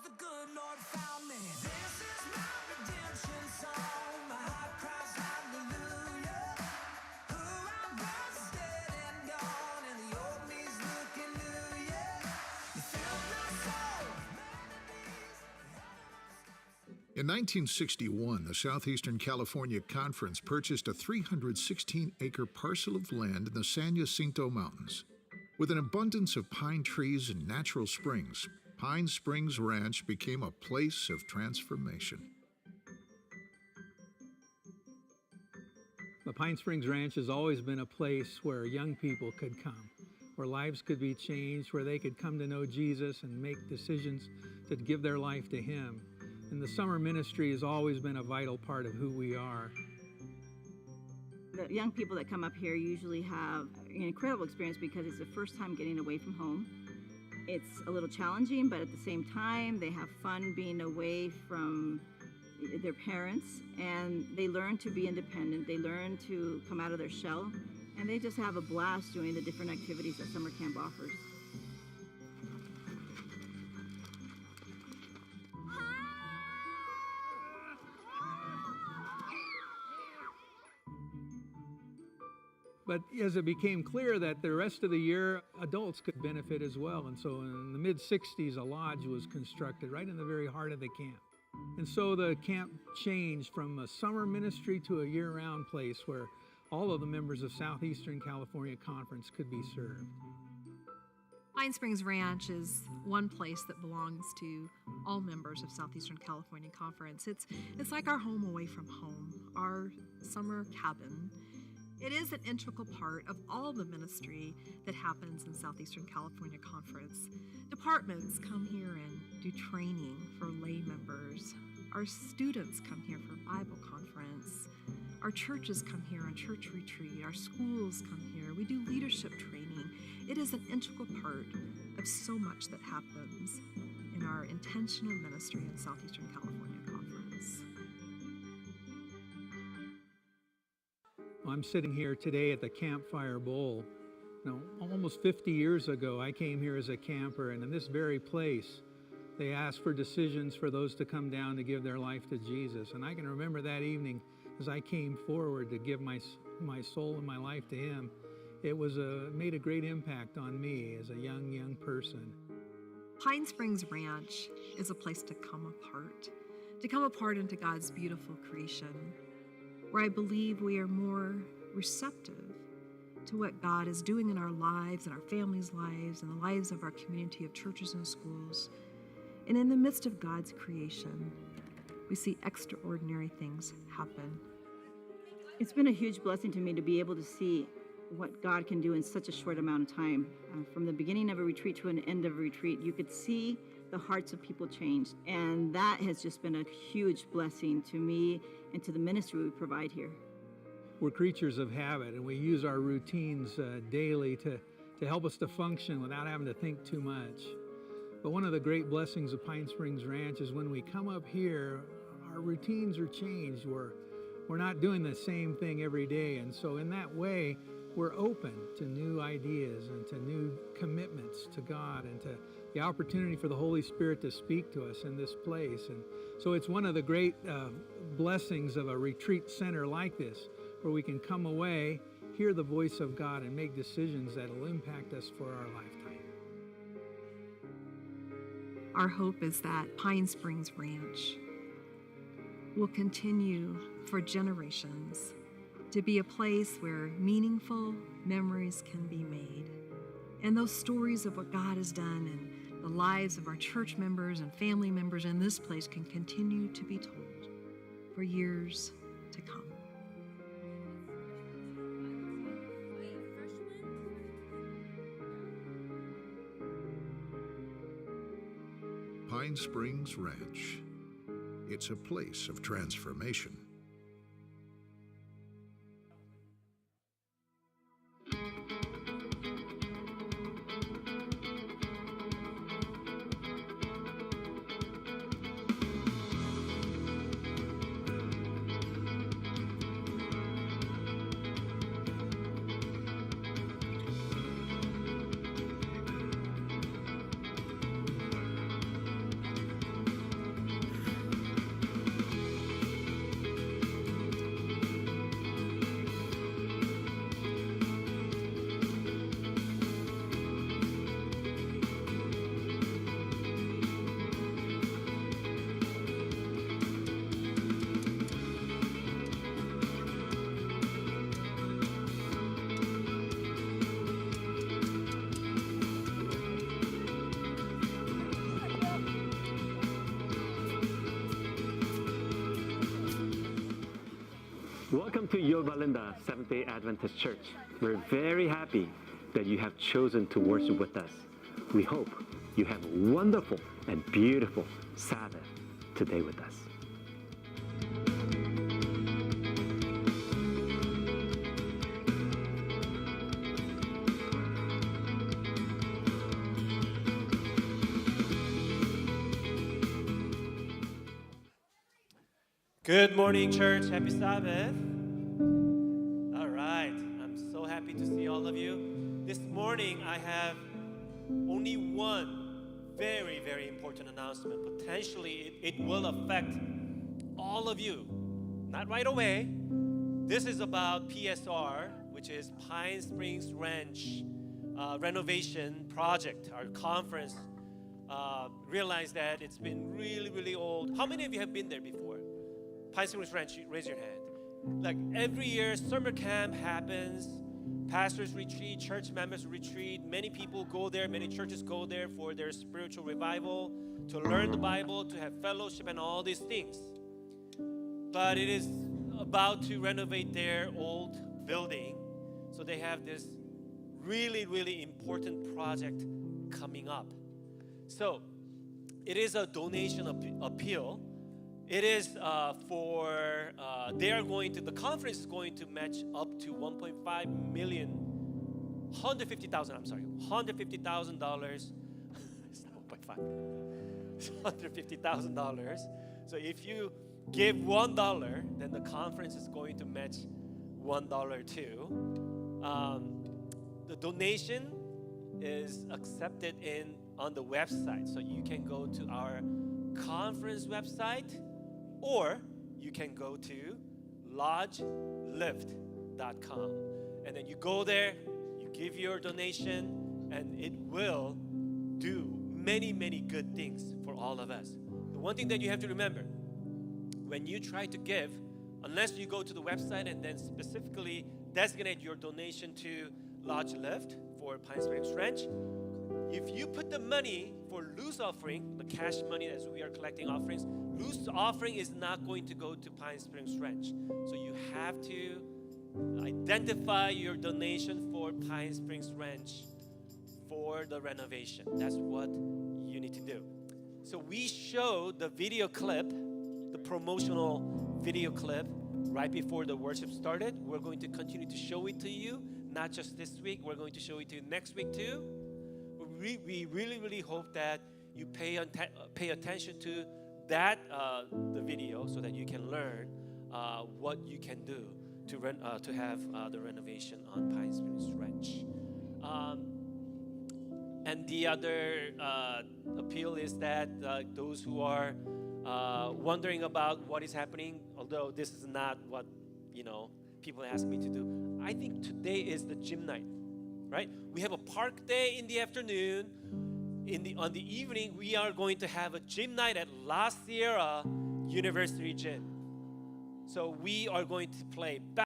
the good Lord found me. This is my redemption song. My heart cries hallelujah. Who I was is dead and gone, and the old me's looking new, yeah. You filled my soul with melodies. In 1961, the Southeastern California Conference purchased a 316-acre parcel of land in the San Jacinto Mountains. With an abundance of pine trees and natural springs, Pine Springs Ranch became a place of transformation. The Pine Springs Ranch has always been a place where young people could come, where lives could be changed, where they could come to know Jesus and make decisions to give their life to Him. And the summer ministry has always been a vital part of who we are. The young people that come up here usually have an incredible experience because it's the first time getting away from home. It's a little challenging, but at the same time, they have fun being away from their parents, and they learn to be independent. They learn to come out of their shell, and they just have a blast doing the different activities that summer camp offers. But as it became clear that the rest of the year, adults could benefit as well. And so in the mid-60s, a lodge was constructed right in the very heart of the camp. And so the camp changed from a summer ministry to a year-round place where all of the members of Southeastern California Conference could be served. Pine Springs Ranch is one place that belongs to all members of Southeastern California Conference. It's like our home away from home, our summer cabin. It is an integral part of all the ministry that happens in Southeastern California Conference. Departments come here and do training for lay members. Our students come here for Bible conference. Our churches come here on church retreat. Our schools come here. We do leadership training. It is an integral part of so much that happens in our intentional ministry in Southeastern California Conference. I'm sitting here today at the Campfire Bowl. Almost 50 years ago, I came here as a camper, and in this very place, they asked for decisions for those to come down to give their life to Jesus. And I can remember that evening as I came forward to give my soul and my life to Him. It was made a great impact on me as a young person. Pine Springs Ranch is a place to come apart into God's beautiful creation, where I believe we are more receptive to what God is doing in our lives and our families' lives and the lives of our community of churches and schools. And in the midst of God's creation, we see extraordinary things happen. It's been a huge blessing to me to be able to see what God can do in such a short amount of time. From the beginning of a retreat to an end of a retreat, you could see the hearts of people changed. And that has just been a huge blessing to me and to the ministry we provide here. We're creatures of habit, and we use our routines daily to help us to function without having to think too much. But one of the great blessings of Pine Springs Ranch is when we come up here, our routines are changed. We're not doing the same thing every day, and so in that way, we're open to new ideas and to new commitments to God and to the opportunity for the Holy Spirit to speak to us in this place. And so it's one of the great blessings of a retreat center like this, where we can come away, hear the voice of God, and make decisions that will impact us for our lifetime. Our hope is that Pine Springs Ranch will continue for generations to be a place where meaningful memories can be made. And those stories of what God has done in the lives of our church members and family members in this place can continue to be told for years to come. Pine Springs Ranch. It's a place of transformation. Welcome to Yorba Linda Seventh-day Adventist Church. We're very happy that you have chosen to worship with us. We hope you have a wonderful and beautiful Sabbath today with us. Good morning, church. Happy Sabbath. All right. I'm so happy to see all of you. This morning, I have only one very, very important announcement. Potentially, it will affect all of you. Not right away. This is about PSR, which is Pine Springs Ranch renovation project. Our conference realized that it's been really, really old. How many of you have been there before? Pine Springs Ranch, raise your hand. Like every year, summer camp happens, pastors retreat, church members retreat. Many people go there, many churches go there for their spiritual revival, to learn the Bible, to have fellowship and all these things. But it is about to renovate their old building. So they have this really, really important project coming up. So it is a donation appeal. It is the conference is going to match up to $1.5 million, $150,000. It's not 1.5. It's $150,000. So if you give $1, then the conference is going to match $1 too. The donation is accepted on the website, so you can go to our conference website, or you can go to lodgelift.com. And then you go there, you give your donation, and it will do many, many good things for all of us. The one thing that you have to remember, when you try to give, unless you go to the website and then specifically designate your donation to Lodge Lift for Pine Springs Ranch, if you put the money for loose offering, the cash money as we are collecting offerings, loose offering is not going to go to Pine Springs Ranch. So you have to identify your donation for Pine Springs Ranch for the renovation. That's what you need to do. So we showed the video clip, the promotional video clip, right before the worship started. We're going to continue to show it to you, not just this week. We're going to show it to you next week too. We really, really hope that you pay attention to that the video, so that you can learn what you can do to have the renovation on Pine Springs Ranch. And the other appeal is that those who are wondering about what is happening, although this is not what people ask me to do, I think today is the gym night. Right? We have a park day in the afternoon. On the evening, we are going to have a gym night at La Sierra University Gym. So we are going to play